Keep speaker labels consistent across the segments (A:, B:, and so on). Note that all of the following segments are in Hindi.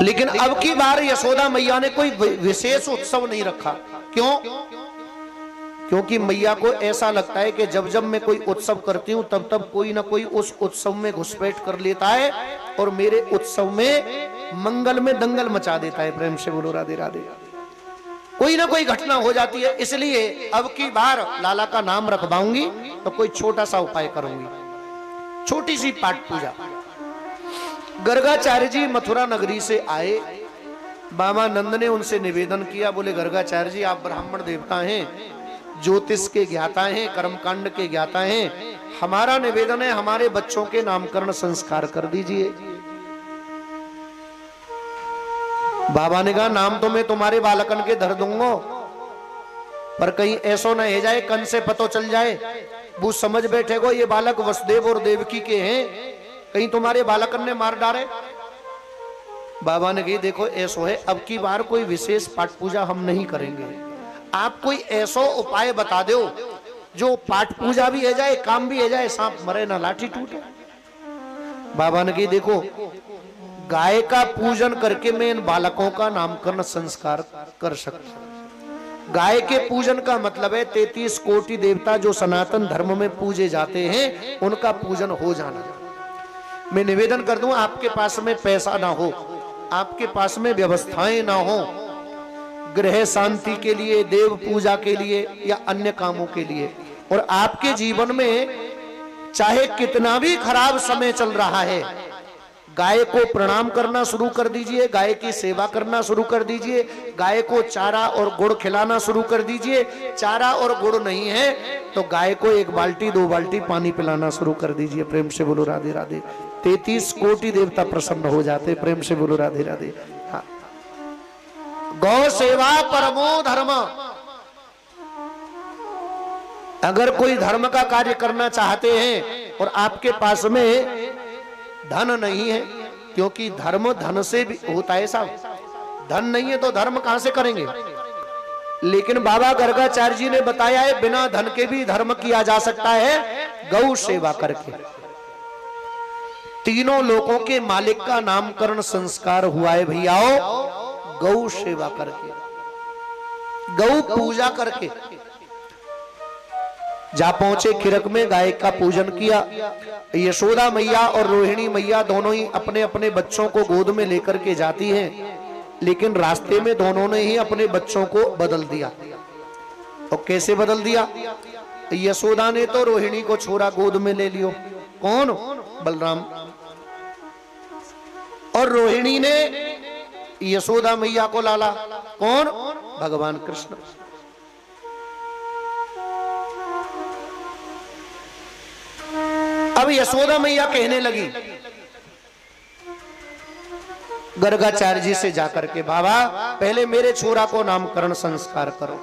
A: लेकिन अब की बार यशोदा मैया ने कोई विशेष उत्सव नहीं रखा। क्यों? क्योंकि मैया को ऐसा लगता है कि जब जब मैं कोई उत्सव करती हूं तब तब कोई ना कोई उस उत्सव में घुसपैठ कर लेता है और मेरे उत्सव में मंगल में दंगल मचा देता है। प्रेम से बोलो राधे राधे। कोई ना कोई घटना हो जाती है, इसलिए अब की बार लाला का नाम रखवाऊंगी तो कोई छोटा सा उपाय करूंगी, छोटी सी पाठ पूजा। गर्गाचार्य जी मथुरा नगरी से आए, बाबा नंद ने उनसे निवेदन किया, बोले गर्गाचार्य जी आप ब्राह्मण देवता हैं, ज्योतिष के ज्ञाता हैं, कर्मकांड के ज्ञाता हैं, हमारा निवेदन है हमारे बच्चों के नामकरण संस्कार कर दीजिए। बाबा ने कहा नाम तो मैं तुम्हारे बालकन के धर दूंगा, पर कहीं ऐसा न हो जाए कन से पतो चल जाए, वो समझ बैठे को ये बालक वसुदेव और देवकी के हैं, कहीं तुम्हारे बालकन ने मार डाले। बाबा ने कही देखो ऐसा है, अब की बार कोई विशेष पाठ पूजा हम नहीं करेंगे, आप कोई ऐसा उपाय बता दो जो पाठ पूजा भी हो जाए, काम भी हो जाए, सांप मरे ना लाठी टूटे। बाबा ने कही देखो गाय का पूजन करके मैं इन बालकों का नामकरण संस्कार कर सकता हूं। गाय के पूजन का मतलब है 33 कोटि देवता जो सनातन धर्म में पूजे जाते हैं उनका पूजन हो जाना। मैं निवेदन कर दूं आपके पास में पैसा ना हो, आपके पास में व्यवस्थाएं ना हो, गृह शांति के लिए, देव पूजा के लिए या अन्य कामों के लिए, और आपके जीवन में चाहे कितना भी खराब समय चल रहा है, गाय को प्रणाम करना शुरू कर दीजिए, गाय की सेवा करना शुरू कर दीजिए, गाय को चारा और गुड़ खिलाना शुरू कर दीजिए। चारा और गुड़ नहीं है तो गाय को 1 बाल्टी 2 बाल्टी पानी पिलाना शुरू कर दीजिए। प्रेम से बोलो राधे राधे। 33 कोटि देवता प्रसन्न हो जाते। प्रेम से बोलो राधे राधे। हाँ। गौ सेवा परमो धर्म। अगर कोई धर्म का कार्य करना चाहते हैं और आपके पास में धन नहीं है, क्योंकि धर्म धन से भी होता है साहब, धन नहीं है तो धर्म कहां से करेंगे। लेकिन बाबा गर्गाचार्य जी ने बताया है बिना धन के भी धर्म किया जा सकता है, गौ सेवा करके। तीनों लोगों के मालिक का नामकरण संस्कार हुआ है भैयाओ, गौ सेवा करके, गौ पूजा करके। जा पहुंचे खिरक में, गाय का पूजन किया। यशोदा मैया और रोहिणी मैया दोनों ही अपने अपने बच्चों को गोद में लेकर के जाती हैं, लेकिन रास्ते में दोनों ने ही अपने बच्चों को बदल दिया। तो कैसे बदल दिया? यशोदा ने तो रोहिणी को छोरा गोद में ले लियो। कौन? बलराम। और रोहिणी ने यशोदा मैया को लाला। कौन? भगवान कृष्ण। अब यशोदा मैया कहने लगी गर्गाचार्य जी से जाकर के, बाबा पहले मेरे छोरा को नामकरण संस्कार करो।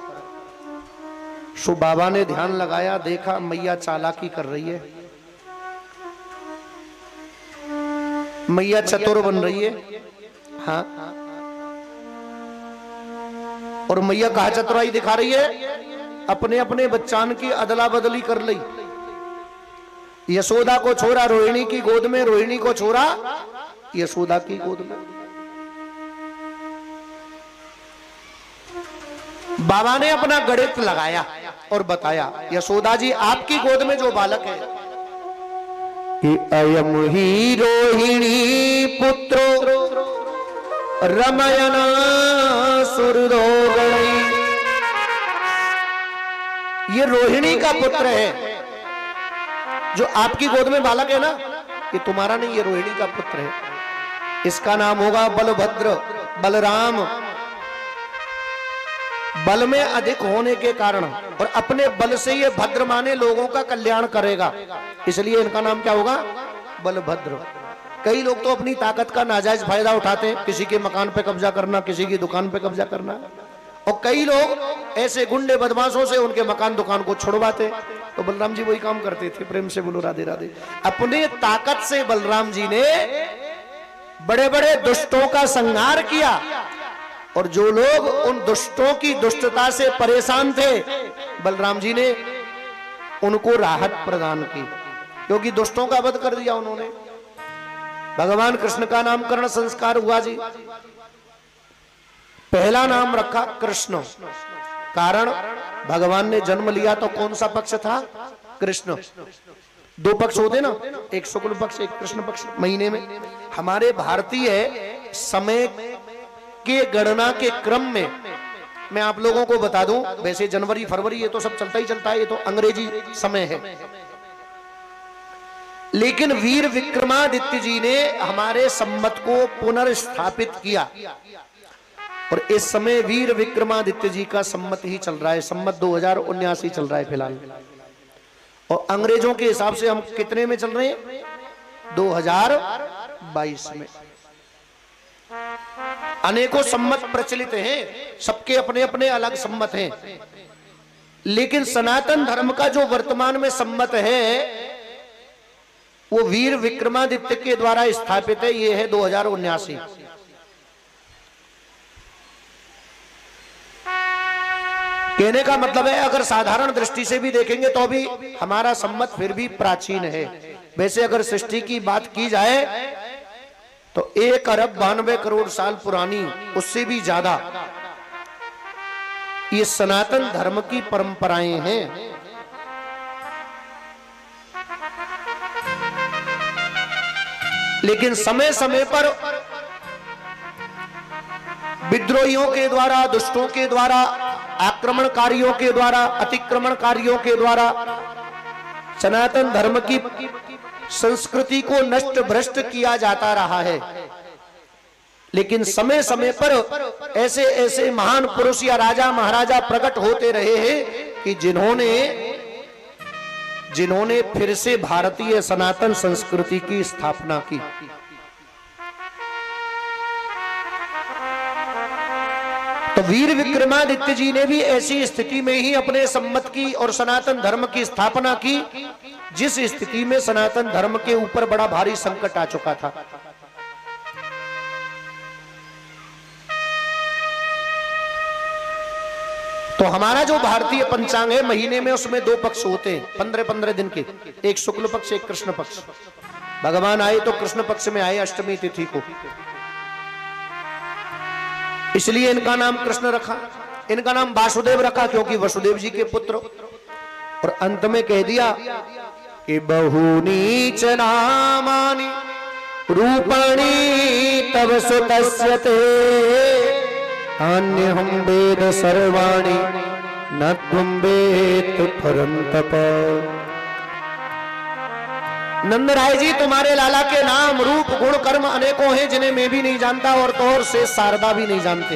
A: सो बाबा ने ध्यान लगाया, देखा मैया चालाकी कर रही है, मैया चतुर बन रही है। हाँ, और मैया कहा चतुराई दिखा रही है, अपने अपने बच्चान की अदला बदली कर ली। यशोदा को छोरा रोहिणी की गोद में, रोहिणी को छोरा यशोदा की गोद में। बाबा ने अपना गणित लगाया और बताया, यशोदा जी आपकी गोद में जो बालक है कि अयम ही रोहिणी पुत्रो रमयना सुरदो गणै, ये रोहिणी का पुत्र है। जो आपकी गोद में बालक है ना, ये तुम्हारा नहीं, ये रोहिणी का पुत्र है। इसका नाम होगा बलभद्र, बलराम। बल में अधिक होने के कारण और अपने बल से ये भद्र माने लोगों का कल्याण करेगा, इसलिए इनका नाम क्या होगा? बलभद्र। कई लोग तो अपनी ताकत का नाजायज फायदा उठाते हैं, किसी के मकान पे कब्जा करना, किसी की दुकान पे कब्जा करना, और कई लोग ऐसे गुंडे बदमाशों से उनके मकान दुकान को छुड़वाते। तो बलराम जी वही काम करते थे। प्रेम से बोलो राधे राधे। अपने ताकत से बलराम जी ने बड़े बड़े दुष्टों का संहार किया, और जो लोग उन दुष्टों की दुष्टता से परेशान थे, बलराम जी ने उनको राहत प्रदान की, क्योंकि दुष्टों का वध कर दिया उन्होंने। भगवान कृष्ण का नामकरण संस्कार हुआ जी। पहला नाम रखा कृष्ण, कारण भगवान ने जन्म लिया तो कौन सा पक्ष था? कृष्ण। दो पक्ष होते ना, एक शुक्ल पक्ष एक कृष्ण पक्ष महीने में। हमारे भारतीय समय के गणना के क्रम में मैं आप लोगों को बता दूं, वैसे जनवरी फरवरी ये तो सब चलता ही चलता है, ये तो अंग्रेजी समय है, लेकिन वीर विक्रमादित्य जी ने हमारे संवत को पुनर्स्थापित किया और इस समय वीर विक्रमादित्य जी का संवत ही चल रहा है। संवत 2079 चल रहा है फिलहाल, और अंग्रेजों के हिसाब से हम कितने में चल रहे हैं? 2022 में। अनेकों संवत प्रचलित हैं, सबके अपने अपने अलग संवत हैं, लेकिन सनातन धर्म का जो वर्तमान में संवत है वो वीर विक्रमादित्य के द्वारा स्थापित है, ये है 2079। कहने का मतलब है अगर साधारण दृष्टि से भी देखेंगे तो भी हमारा संवत फिर भी प्राचीन है। वैसे अगर सृष्टि की बात की जाए तो 1 अरब 92 करोड़ साल पुरानी, उससे भी ज्यादा ये सनातन धर्म की परंपराएं हैं। लेकिन समय समय पर विद्रोहियों के द्वारा, दुष्टों के द्वारा, आक्रमणकारियों के द्वारा, अतिक्रमणकारियों के द्वारा सनातन धर्म की संस्कृति को नष्ट भ्रष्ट किया जाता रहा है। लेकिन समय समय पर ऐसे ऐसे महान पुरुष या राजा महाराजा प्रकट होते रहे हैं कि जिन्होंने फिर से भारतीय सनातन संस्कृति की स्थापना की। तो वीर विक्रमादित्य जी ने भी ऐसी स्थिति में ही अपने संवत की और सनातन धर्म की स्थापना की जिस स्थिति में सनातन धर्म के ऊपर बड़ा भारी संकट आ चुका था। तो हमारा जो भारतीय पंचांग है महीने में उसमें 2 पक्ष होते हैं 15-15 दिन के, एक शुक्ल पक्ष एक कृष्ण पक्ष। भगवान आए तो कृष्ण पक्ष में आए अष्टमी तिथि को, इसलिए इनका नाम कृष्ण रखा। इनका नाम वासुदेव रखा क्योंकि वसुदेव जी के पुत्र। और अंत में कह दिया कि बहुनी च नामानि रूपाणि तव सुतस्य ते अन्यहं वेद सर्वाणि न त्वं वेद परन्तप। नंदराय जी, तुम्हारे लाला के नाम रूप गुण कर्म अनेकों हैं जिन्हें मैं भी नहीं जानता और तो और से शारदा भी नहीं जानते।